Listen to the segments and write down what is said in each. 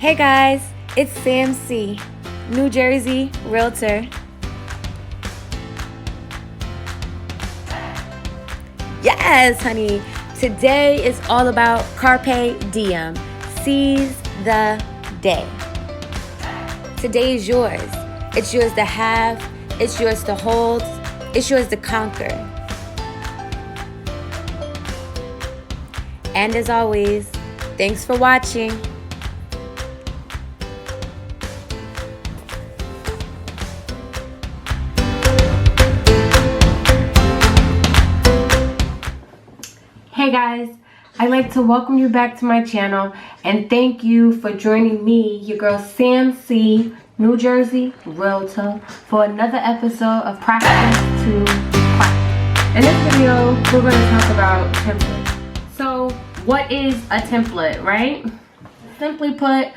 Hey guys, it's Sam C, New Jersey Realtor. Yes, honey. Today is all about Carpe Diem. Seize the day. Today is yours. It's yours to have. It's yours to hold. It's yours to conquer. And as always, thanks for watching. Hey guys, I'd like to welcome you back to my channel and thank you for joining me, your girl Sam C, New Jersey Realtor, for another episode of Practice to Practice. In this video, we're going to talk about templates. So, what is a template, right? Simply put,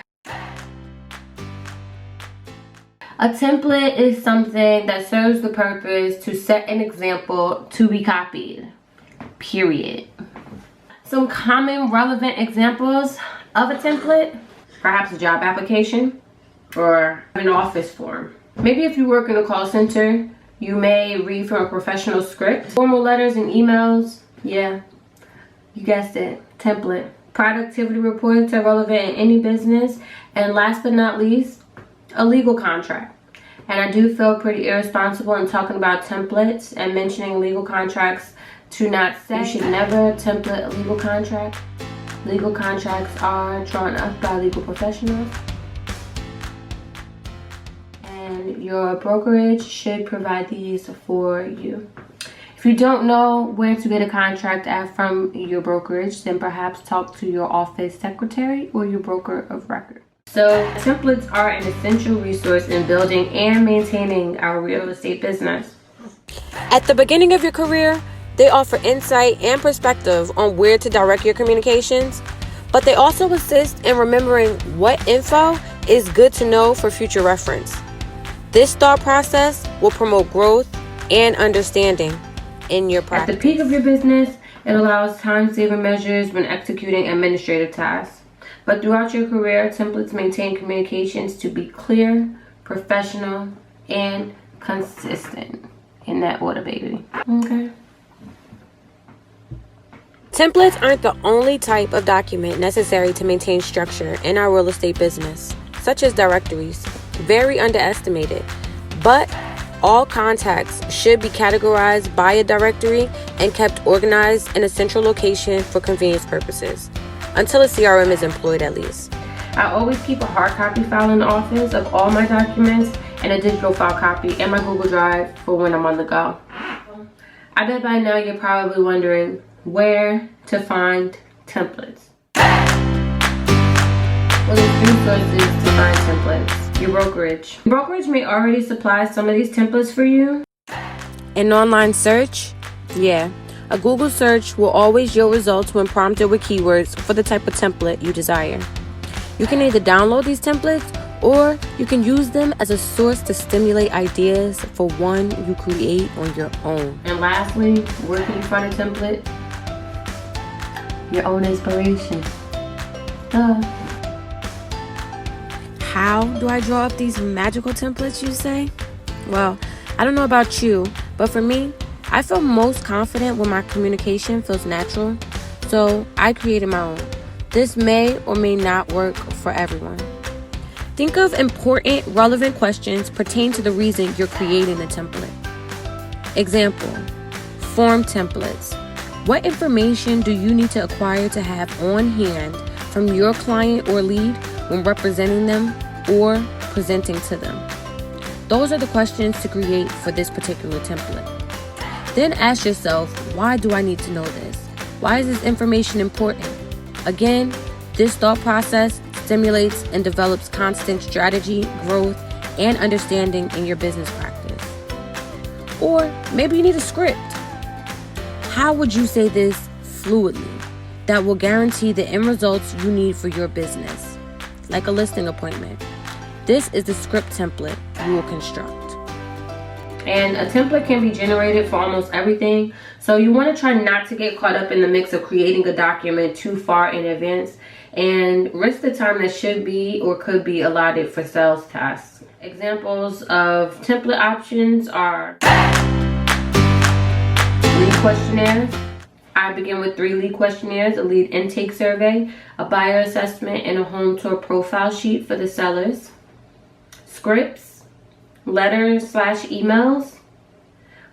a template is something that serves the purpose to set an example to be copied. Period. Some common relevant examples of a template, perhaps a job application or an office form. Maybe if you work in a call center, you may read from a professional script. Formal letters and emails, yeah, you guessed it, template. Productivity reports are relevant in any business. And last but not least, a legal contract. And I do feel pretty irresponsible in talking about templates and mentioning legal contracts to not say you should never template a legal contract. Legal contracts are drawn up by legal professionals. And your brokerage should provide these for you. If you don't know where to get a contract from your brokerage, then perhaps talk to your office secretary or your broker of record. So templates are an essential resource in building and maintaining our real estate business. At the beginning of your career, they offer insight and perspective on where to direct your communications, but they also assist in remembering what info is good to know for future reference. This thought process will promote growth and understanding in your practice. At the peak of your business, it allows time-saving measures when executing administrative tasks. But throughout your career, templates maintain communications to be clear, professional, and consistent. In that order, baby. Okay. Templates aren't the only type of document necessary to maintain structure in our real estate business, such as directories. Very underestimated, but all contacts should be categorized by a directory and kept organized in a central location for convenience purposes, until a CRM is employed at least. I always keep a hard copy file in the office of all my documents and a digital file copy in my Google Drive for when I'm on the go. I bet by now you're probably wondering where to find templates. Well, there's three sources to find templates. Your brokerage. Your brokerage may already supply some of these templates for you. An online search? Yeah. A Google search will always yield results when prompted with keywords for the type of template you desire. You can either download these templates or you can use them as a source to stimulate ideas for one you create on your own. And lastly, where can you find a template? Your own inspiration. How do I draw up these magical templates, you say? Well, I don't know about you, but for me, I feel most confident when my communication feels natural, so I created my own. This may or may not work for everyone. Think of important, relevant questions pertaining to the reason you're creating the template. Example, form templates. What information do you need to acquire to have on hand from your client or lead when representing them or presenting to them? Those are the questions to create for this particular template. Then ask yourself, why do I need to know this? Why is this information important? Again, this thought process stimulates and develops constant strategy, growth, and understanding in your business practice. Or maybe you need a script. How would you say this fluidly that will guarantee the end results you need for your business? Like a listing appointment. This is the script template you will construct. And a template can be generated for almost everything. So you want to try not to get caught up in the mix of creating a document too far in advance. and risk the time that should be or could be allotted for sales tasks. Examples of template options are lead questionnaires. I begin with 3 lead questionnaires: a lead intake survey, a buyer assessment, and a home tour profile sheet for the sellers. Scripts, letters/emails,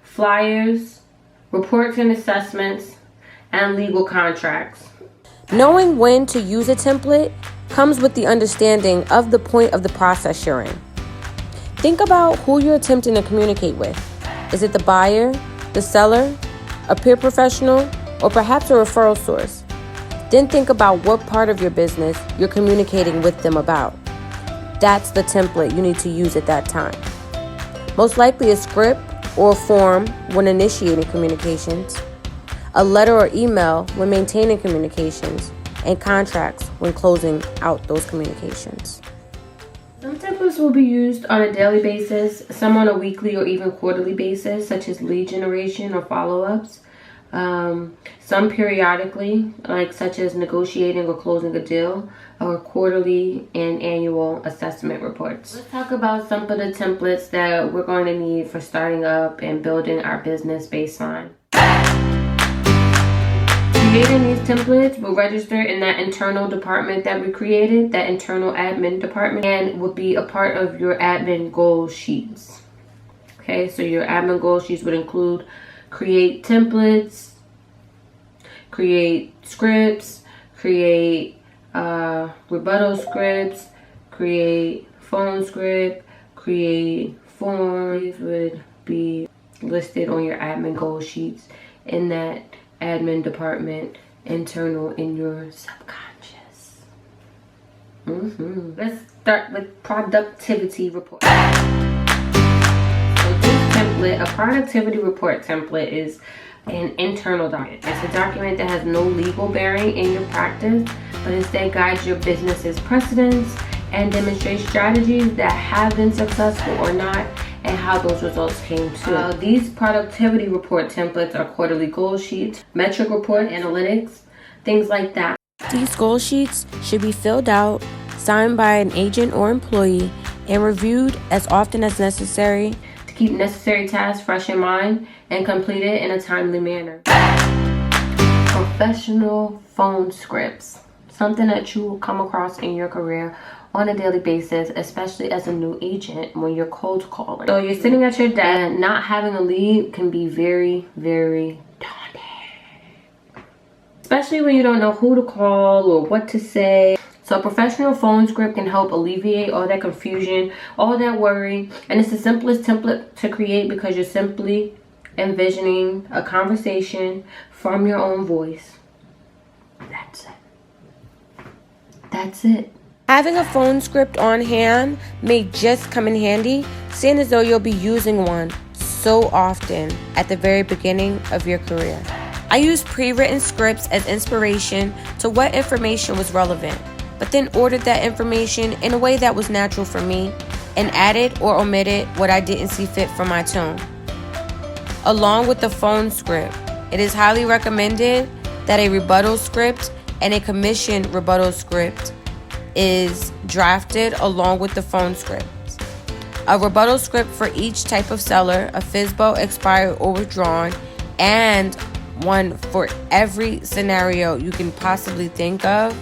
flyers, reports and assessments, and legal contracts. Knowing when to use a template comes with the understanding of the point of the process you're in. Think about who you're attempting to communicate with. Is it the buyer, the seller, a peer professional, or perhaps a referral source? Then think about what part of your business you're communicating with them about. That's the template you need to use at that time. Most likely a script or a form when initiating communications, a letter or email when maintaining communications, and contracts when closing out those communications. Some templates will be used on a daily basis, some on a weekly or even quarterly basis, such as lead generation or follow-ups. Some periodically, such as negotiating or closing a deal, or quarterly and annual assessment reports. Let's talk about some of the templates that we're going to need for starting up and building our business baseline. Creating these templates will register in that internal department that we created, that internal admin department, and will be a part of your admin goal sheets. Okay, so your admin goal sheets would include create templates, create scripts, create rebuttal scripts, create phone script, create forms. These would be listed on your admin goal sheets in that admin department, internal in your subconscious. Let's start with productivity report. So this template, a productivity report template, is an internal document. It's a document that has no legal bearing in your practice, but instead guides your business's precedents and demonstrates strategies that have been successful or not, and how those results came to. These productivity report templates are quarterly goal sheets, metric report, analytics, things like that. These goal sheets should be filled out, signed by an agent or employee, and reviewed as often as necessary to keep necessary tasks fresh in mind and completed in a timely manner. Professional phone scripts, something that you will come across in your career on a daily basis, especially as a new agent when you're cold calling. So you're sitting at your desk and not having a lead can be very, very daunting. Especially when you don't know who to call or what to say. So a professional phone script can help alleviate all that confusion, all that worry. And it's the simplest template to create because you're simply envisioning a conversation from your own voice. That's it. That's it. Having a phone script on hand may just come in handy, seeing as though you'll be using one so often at the very beginning of your career. I used pre-written scripts as inspiration to what information was relevant, but then ordered that information in a way that was natural for me and added or omitted what I didn't see fit for my tone. Along with the phone script, it is highly recommended that a rebuttal script and a commissioned rebuttal script is drafted along with the phone script. A rebuttal script for each type of seller, a FSBO, expired or withdrawn, and one for every scenario you can possibly think of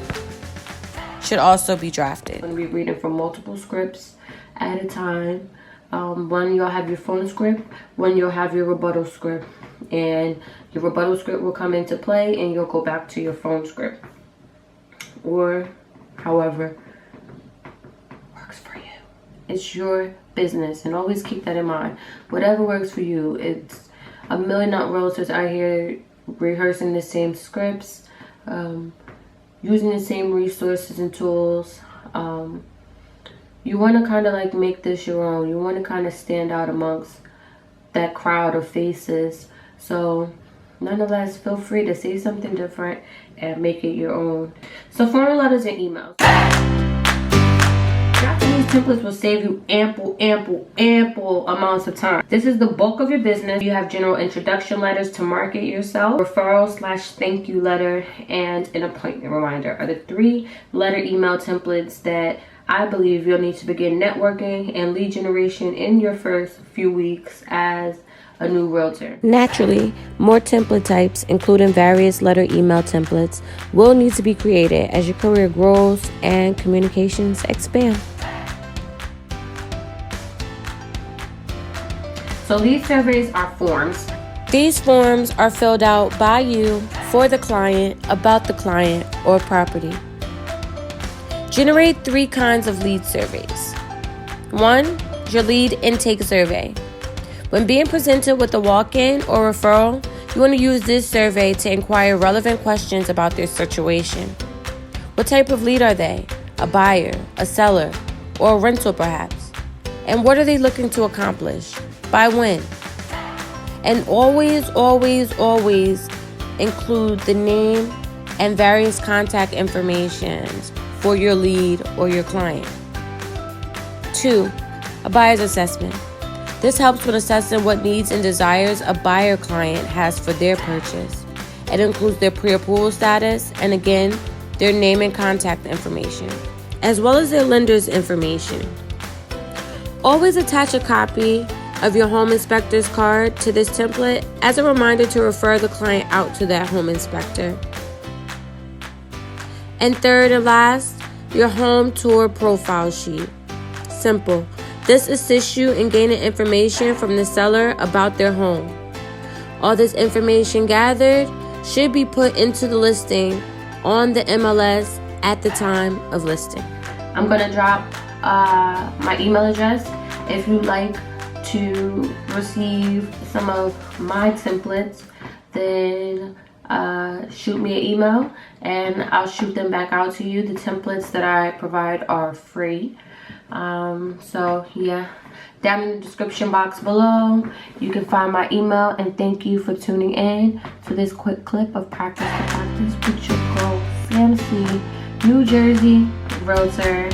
should also be drafted. I'm going to be reading from multiple scripts at a time. One, you'll have your phone script. One, you'll have your rebuttal script. And your rebuttal script will come into play and you'll go back to your phone script. Or however works for you. It's your business, and always keep that in mind. Whatever works for you. It's a million realtors out here rehearsing the same scripts, using the same resources and tools. You want to kind of make this your own. You want to kind of stand out amongst that crowd of faces. So nonetheless, feel free to say something different and make it your own. So formal letters and emails. Drafting these templates will save you ample amounts of time. This is the bulk of your business. You have general introduction letters to market yourself, referral/thank you letter, and an appointment reminder are the 3-letter email templates that I believe you'll need to begin networking and lead generation in your first few weeks as a new realtor. Naturally, more template types, including various letter email templates, will need to be created as your career grows and communications expand. So these surveys are forms. These forms are filled out by you for the client, about the client, or property. Generate 3 kinds of lead surveys. 1, your lead intake survey. When being presented with a walk-in or referral, you want to use this survey to inquire relevant questions about their situation. What type of lead are they? A buyer, a seller, or a rental perhaps? And what are they looking to accomplish? By when? And always include the name and various contact information for your lead or your client. 2, a buyer's assessment. This helps with assessing what needs and desires a buyer client has for their purchase. It includes their pre-approval status and again, their name and contact information, as well as their lender's information. Always attach a copy of your home inspector's card to this template as a reminder to refer the client out to that home inspector. And 3rd and last, your home tour profile sheet. Simple. This assists you in gaining information from the seller about their home. All this information gathered should be put into the listing on the MLS at the time of listing. I'm going to drop my email address if you'd like to receive some of my templates. Then shoot me an email and I'll shoot them back out to you. The templates that I provide are free. So yeah, down in the description box below you can find my email, and thank you for tuning in to this quick clip of Practice to Practice with your girl, Sam C, New Jersey realtor.